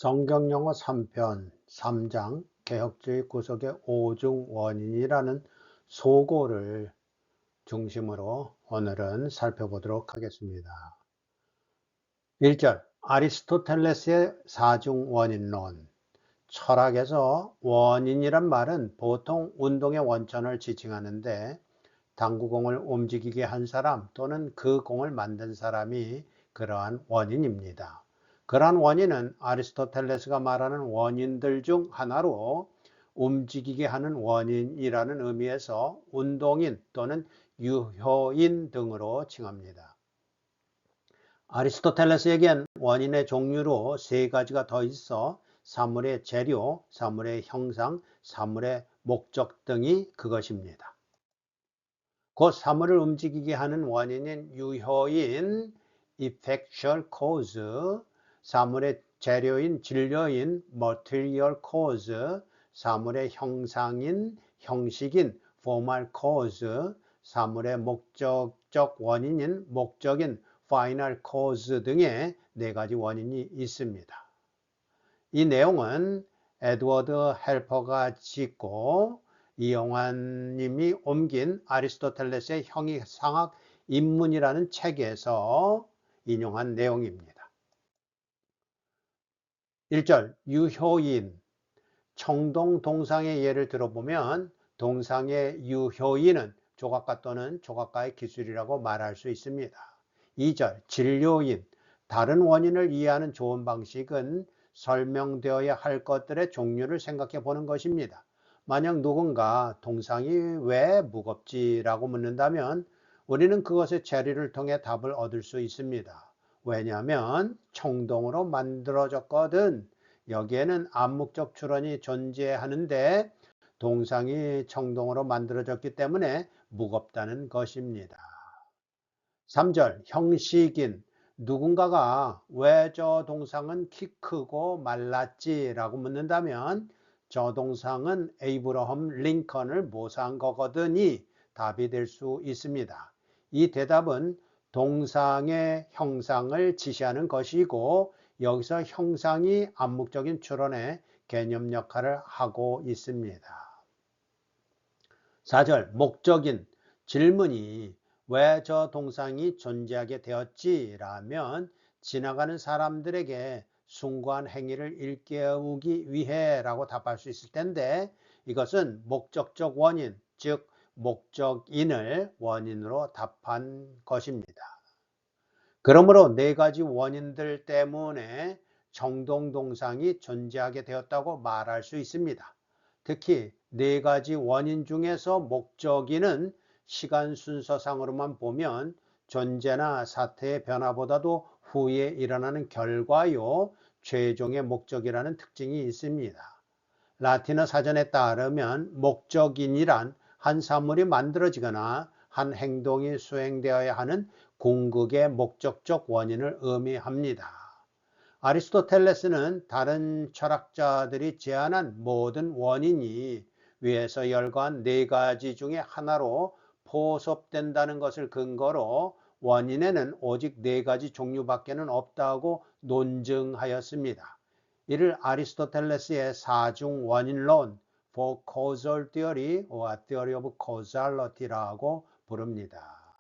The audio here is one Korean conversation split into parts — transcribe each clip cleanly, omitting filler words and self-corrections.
성경영어 3편 3장 개혁주의 구속의 5중 원인이라는 소고를 중심으로 오늘은 살펴보도록 하겠습니다. 1절 아리스토텔레스의 4중 원인론. 철학에서 원인이란 말은 보통 운동의 원천을 지칭하는데 당구공을 움직이게 한 사람 또는 그 공을 만든 사람이 그러한 원인입니다. 그러한 원인은 아리스토텔레스가 말하는 원인들 중 하나로 움직이게 하는 원인이라는 의미에서 운동인 또는 유효인 등으로 칭합니다. 아리스토텔레스에겐 원인의 종류로 세 가지가 더 있어 사물의 재료, 사물의 형상, 사물의 목적 등이 그것입니다. 곧 사물을 움직이게 하는 원인인 유효인 effectual cause, 사물의 재료인 진료인 material cause, 사물의 형상인 형식인 formal cause, 사물의 목적적 원인인 목적인 final cause 등의 네 가지 원인이 있습니다. 이 내용은 에드워드 헬퍼가 짓고 이영환 님이 옮긴 아리스토텔레스의 형이상학 입문이라는 책에서 인용한 내용입니다. 1절 유효인. 청동 동상의 예를 들어보면 동상의 유효인은 조각가 또는 조각가의 기술이라고 말할 수 있습니다. 2절 진료인. 다른 원인을 이해하는 좋은 방식은 설명되어야 할 것들의 종류를 생각해 보는 것입니다. 만약 누군가 동상이 왜 무겁지라고 묻는다면 우리는 그것의 재료를 통해 답을 얻을 수 있습니다. 왜냐하면 청동으로 만들어졌거든. 여기에는 암묵적 출현이 존재하는데 동상이 청동으로 만들어졌기 때문에 무겁다는 것입니다. 3절 형식인. 누군가가 왜 저 동상은 키 크고 말랐지? 라고 묻는다면 저 동상은 에이브러함 링컨을 모사한 거거든이 답이 될 수 있습니다. 이 대답은 동상의 형상을 지시하는 것이고 여기서 형상이 암묵적인 추론의 개념 역할을 하고 있습니다. 4절 목적인. 질문이 왜 저 동상이 존재하게 되었지? 라면 지나가는 사람들에게 숭고한 행위를 일깨우기 위해 라고 답할 수 있을 텐데 이것은 목적적 원인, 즉 목적인을 원인으로 답한 것입니다. 그러므로 네 가지 원인들 때문에 청동 동상이 존재하게 되었다고 말할 수 있습니다. 특히 네 가지 원인 중에서 목적인은 시간 순서상으로만 보면 존재나 사태의 변화보다도 후에 일어나는 결과요, 최종의 목적이라는 특징이 있습니다. 라틴어 사전에 따르면 목적인이란 한 사물이 만들어지거나 한 행동이 수행되어야 하는 궁극의 목적적 원인을 의미합니다. 아리스토텔레스는 다른 철학자들이 제안한 모든 원인이 위에서 열거한 네 가지 중에 하나로 포섭된다는 것을 근거로 원인에는 오직 네 가지 종류밖에는 없다고 논증하였습니다. 이를 아리스토텔레스의 사중 원인론, for causal theory or theory of causality라고 부릅니다.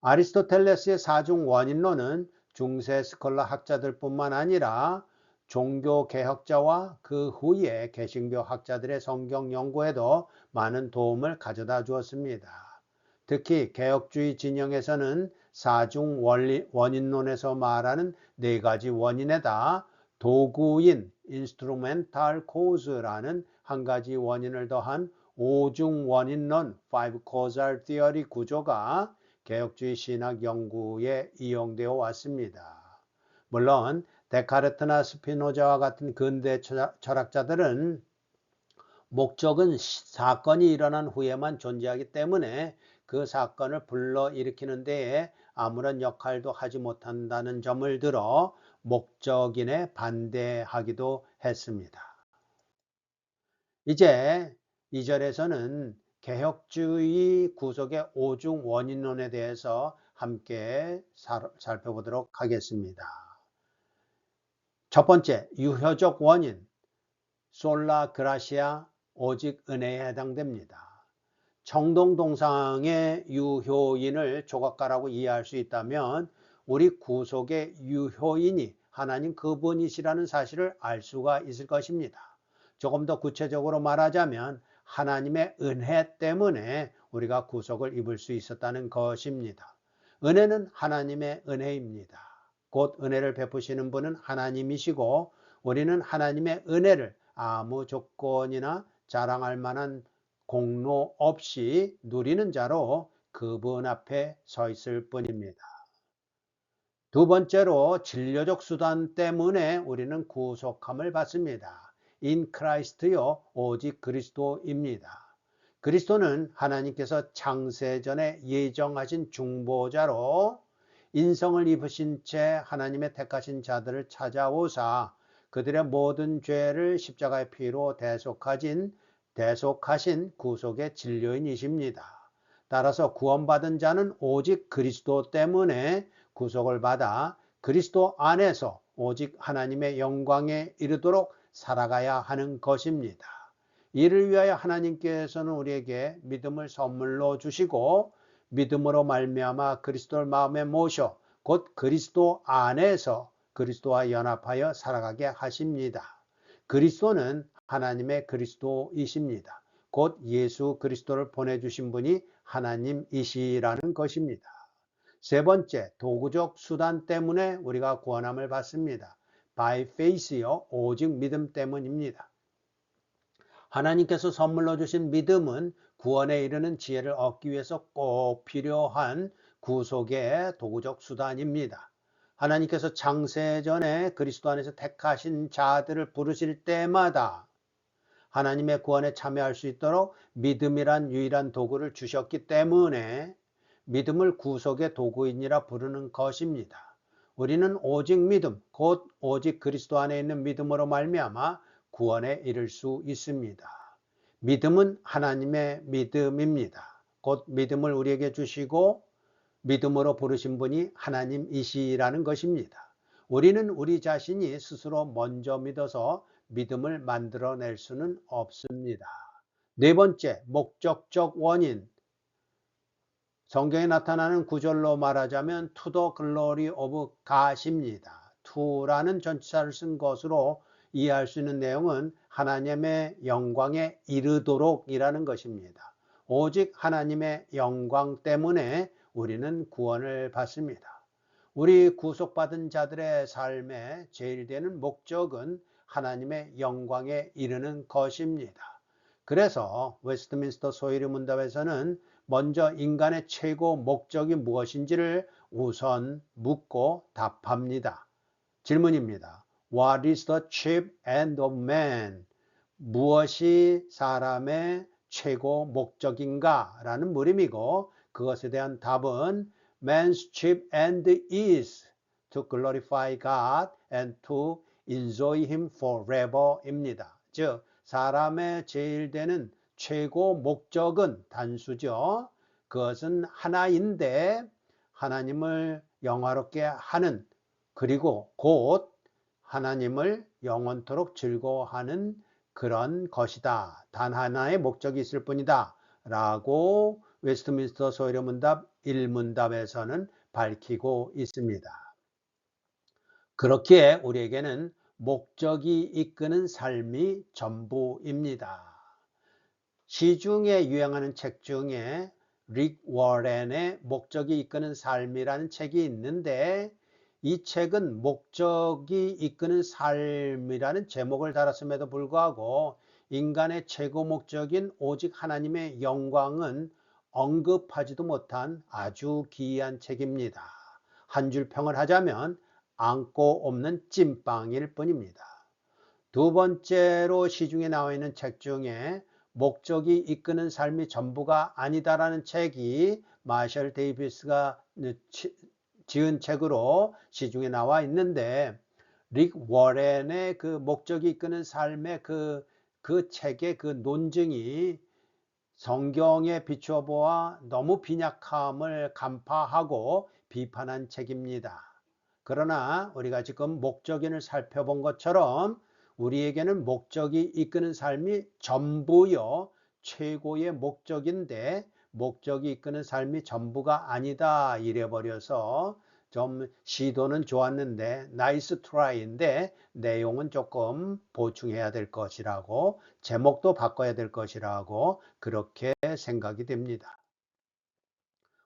아리스토텔레스의 사중 원인론은 중세 스콜라 학자들뿐만 아니라 종교 개혁자와 그 후에 개신교 학자들의 성경 연구에도 많은 도움을 가져다 주었습니다. 특히 개혁주의 진영에서는 사중 원인론에서 말하는 네 가지 원인에다 도구인 instrumental cause라는 한 가지 원인을 더한 5중 원인론 five causal theory 구조가 개혁주의 신학 연구에 이용되어 왔습니다. 물론 데카르트나 스피노자와 같은 근대 철학자들은 목적은 사건이 일어난 후에만 존재하기 때문에 그 사건을 불러일으키는 데에 아무런 역할도 하지 못한다는 점을 들어 목적인에 반대하기도 했습니다. 이제 2절에서는 개혁주의 구속의 5중 원인론에 대해서 함께 살펴보도록 하겠습니다. 첫 번째, 유효적 원인, 솔라 그라시아, 오직 은혜에 해당됩니다. 청동동상의 유효인을 조각가라고 이해할 수 있다면 우리 구속의 유효인이 하나님 그분이시라는 사실을 알 수가 있을 것입니다. 조금 더 구체적으로 말하자면 하나님의 은혜 때문에 우리가 구속을 입을 수 있었다는 것입니다. 은혜는 하나님의 은혜입니다. 곧 은혜를 베푸시는 분은 하나님이시고 우리는 하나님의 은혜를 아무 조건이나 자랑할 만한 공로 없이 누리는 자로 그분 앞에 서 있을 뿐입니다. 두 번째로 진료적 수단 때문에 우리는 구속함을 받습니다. In Christ요, 오직 그리스도입니다. 그리스도는 하나님께서 창세전에 예정하신 중보자로 인성을 입으신 채 하나님의 택하신 자들을 찾아오사 그들의 모든 죄를 십자가의 피로 대속하신 구속의 진료인이십니다. 따라서 구원받은 자는 오직 그리스도 때문에 구속을 받아 그리스도 안에서 오직 하나님의 영광에 이르도록 살아가야 하는 것입니다. 이를 위하여 하나님께서는 우리에게 믿음을 선물로 주시고 믿음으로 말미암아 그리스도를 마음에 모셔 곧 그리스도 안에서 그리스도와 연합하여 살아가게 하십니다. 그리스도는 하나님의 그리스도이십니다. 곧 예수 그리스도를 보내주신 분이 하나님이시라는 것입니다. 세 번째, 도구적 수단 때문에 우리가 구원함을 받습니다. By faith요, 오직 믿음 때문입니다. 하나님께서 선물로 주신 믿음은 구원에 이르는 지혜를 얻기 위해서 꼭 필요한 구속의 도구적 수단입니다. 하나님께서 창세전에 그리스도 안에서 택하신 자들을 부르실 때마다 하나님의 구원에 참여할 수 있도록 믿음이란 유일한 도구를 주셨기 때문에 믿음을 구속의 도구인이라 부르는 것입니다. 우리는 오직 믿음, 곧 오직 그리스도 안에 있는 믿음으로 말미암아 구원에 이를 수 있습니다. 믿음은 하나님의 믿음입니다. 곧 믿음을 우리에게 주시고 믿음으로 부르신 분이 하나님이시라는 것입니다. 우리는 우리 자신이 스스로 먼저 믿어서 믿음을 만들어낼 수는 없습니다. 네 번째, 목적적 원인. 성경에 나타나는 구절로 말하자면 to the glory of God입니다. to라는 전치사를 쓴 것으로 이해할 수 있는 내용은 하나님의 영광에 이르도록 이라는 것입니다. 오직 하나님의 영광 때문에 우리는 구원을 받습니다. 우리 구속받은 자들의 삶의 제일 되는 목적은 하나님의 영광에 이르는 것입니다. 그래서 웨스트민스터 소위리 문답에서는 먼저 인간의 최고 목적이 무엇인지를 우선 묻고 답합니다. 질문입니다. What is the chief end of man? 무엇이 사람의 최고 목적인가? 라는 물음이고 그것에 대한 답은 Man's chief end is to glorify God and to enjoy Him forever 입니다. 즉 사람의 제일 되는 최고 목적은 단수죠. 그것은 하나인데 하나님을 영화롭게 하는 그리고 곧 하나님을 영원토록 즐거워하는 그런 것이다. 단 하나의 목적이 있을 뿐이다. 라고 웨스트민스터 소위리 문답 1문답에서는 밝히고 있습니다. 그렇기에 우리에게는 목적이 이끄는 삶이 전부입니다. 시중에 유행하는 책 중에 릭 워렌의 목적이 이끄는 삶이라는 책이 있는데 이 책은 목적이 이끄는 삶이라는 제목을 달았음에도 불구하고 인간의 최고 목적인 오직 하나님의 영광은 언급하지도 못한 아주 기이한 책입니다. 한 줄 평을 하자면 안고 없는 찐빵일 뿐입니다. 두 번째로 시중에 나와 있는 책 중에 목적이 이끄는 삶이 전부가 아니다라는 책이 마셜 데이비스가 지은 책으로 시중에 나와 있는데 릭 워렌의 그 목적이 이끄는 삶의 그 책의 그 논증이 성경에 비추어 보아 너무 빈약함을 간파하고 비판한 책입니다. 그러나 우리가 지금 목적인을 살펴본 것처럼 우리에게는 목적이 이끄는 삶이 전부요, 최고의 목적인데 목적이 이끄는 삶이 전부가 아니다 이래버려서 좀 시도는 좋았는데 나이스 트라이인데 내용은 조금 보충해야 될 것이라고, 제목도 바꿔야 될 것이라고 그렇게 생각이 됩니다.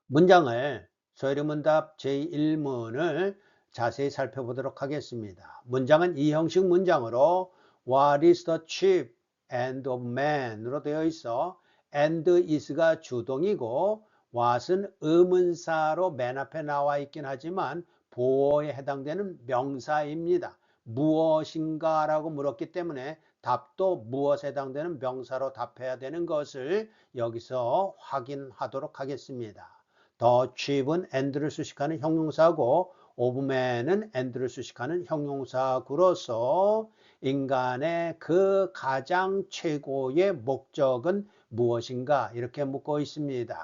문장을 소리문답 제1문을 자세히 살펴보도록 하겠습니다. 문장은 이 형식 문장으로 What is the chief end of man으로 되어 있어 and is가 주동이고 what은 의문사로 맨 앞에 나와 있긴 하지만 보어에 해당되는 명사입니다. 무엇인가 라고 물었기 때문에 답도 무엇에 해당되는 명사로 답해야 되는 것을 여기서 확인하도록 하겠습니다. The chief은 and를 수식하는 형용사고 of man은 and를 수식하는 형용사구로서 인간의 그 가장 최고의 목적은 무엇인가 이렇게 묻고 있습니다.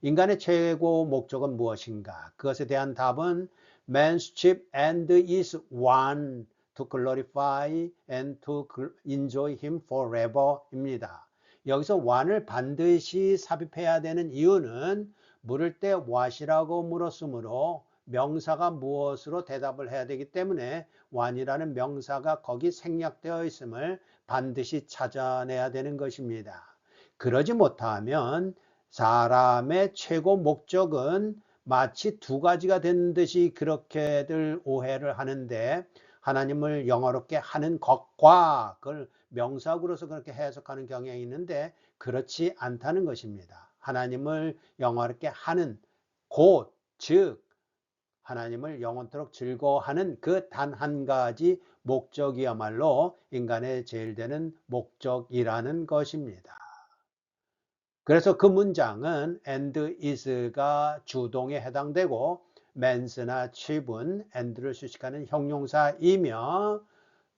인간의 최고 목적은 무엇인가? 그것에 대한 답은 man's chief end is one, to glorify and to enjoy him forever 입니다. 여기서 one을 반드시 삽입해야 되는 이유는 물을 때 what이라고 물었으므로 명사가 무엇으로 대답을 해야 되기 때문에 one이라는 명사가 거기 생략되어 있음을 반드시 찾아내야 되는 것입니다. 그러지 못하면 사람의 최고 목적은 마치 두 가지가 된 듯이 그렇게들 오해를 하는데 하나님을 영화롭게 하는 것과 그걸 명사구로서 그렇게 해석하는 경향이 있는데 그렇지 않다는 것입니다. 하나님을 영화롭게 하는 곧, 즉 하나님을 영원토록 즐거워하는 그 단 한 가지 목적이야말로 인간의 제일 되는 목적이라는 것입니다. 그래서 그 문장은 and is가 주동에 해당되고 man's나 chief은 and를 수식하는 형용사이며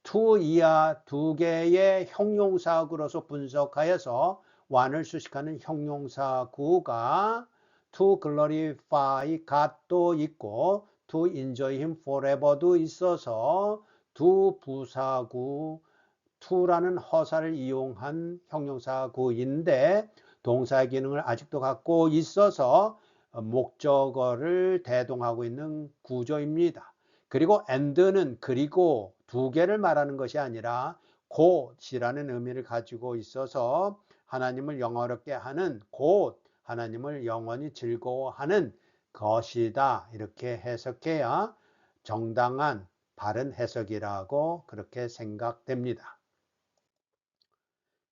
to 이하 두 개의 형용사구로서 분석하여서 one을 수식하는 형용사구가 to glorify God도 있고 to enjoy him forever도 있어서 두 부사구 to라는 허사를 이용한 형용사구인데 동사의 기능을 아직도 갖고 있어서 목적어를 대동하고 있는 구조입니다. 그리고 and는 그리고 두 개를 말하는 것이 아니라 곧이라는 의미를 가지고 있어서 하나님을 영화롭게 하는 곧 하나님을 영원히 즐거워하는 것이다. 이렇게 해석해야 정당한 바른 해석이라고 그렇게 생각됩니다.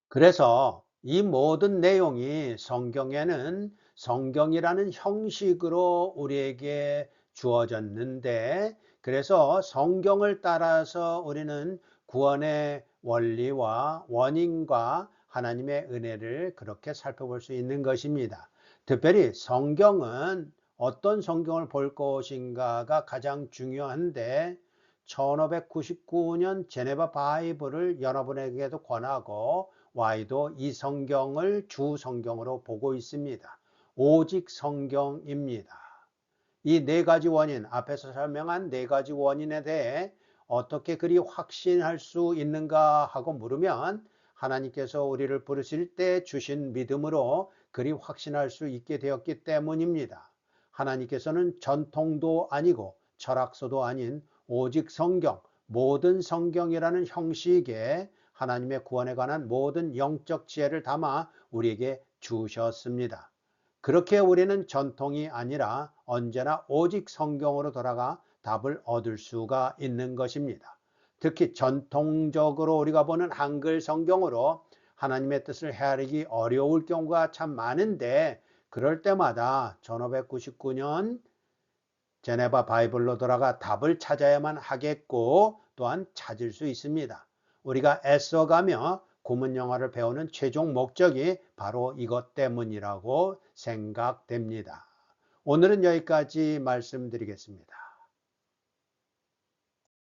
그래서 이 모든 내용이 성경에는 성경이라는 형식으로 우리에게 주어졌는데 그래서 성경을 따라서 우리는 구원의 원리와 원인과 하나님의 은혜를 그렇게 살펴볼 수 있는 것입니다. 특별히 성경은 어떤 성경을 볼 것인가가 가장 중요한데 1599년 제네바 바이블을 여러분에게도 권하고 Y도 이 성경을 주 성경으로 보고 있습니다. 오직 성경입니다. 이 네 가지 원인, 앞에서 설명한 네 가지 원인에 대해 어떻게 그리 확신할 수 있는가 하고 물으면 하나님께서 우리를 부르실 때 주신 믿음으로 그리 확신할 수 있게 되었기 때문입니다. 하나님께서는 전통도 아니고 철학서도 아닌 오직 성경, 모든 성경이라는 형식에 하나님의 구원에 관한 모든 영적 지혜를 담아 우리에게 주셨습니다. 그렇게 우리는 전통이 아니라 언제나 오직 성경으로 돌아가 답을 얻을 수가 있는 것입니다. 특히 전통적으로 우리가 보는 한글 성경으로 하나님의 뜻을 헤아리기 어려울 경우가 참 많은데 그럴 때마다 1599년 제네바 바이블로 돌아가 답을 찾아야만 하겠고 또한 찾을 수 있습니다. 우리가 애써가며 구문 영어를 배우는 최종 목적이 바로 이것 때문이라고 생각됩니다. 오늘은 여기까지 말씀드리겠습니다.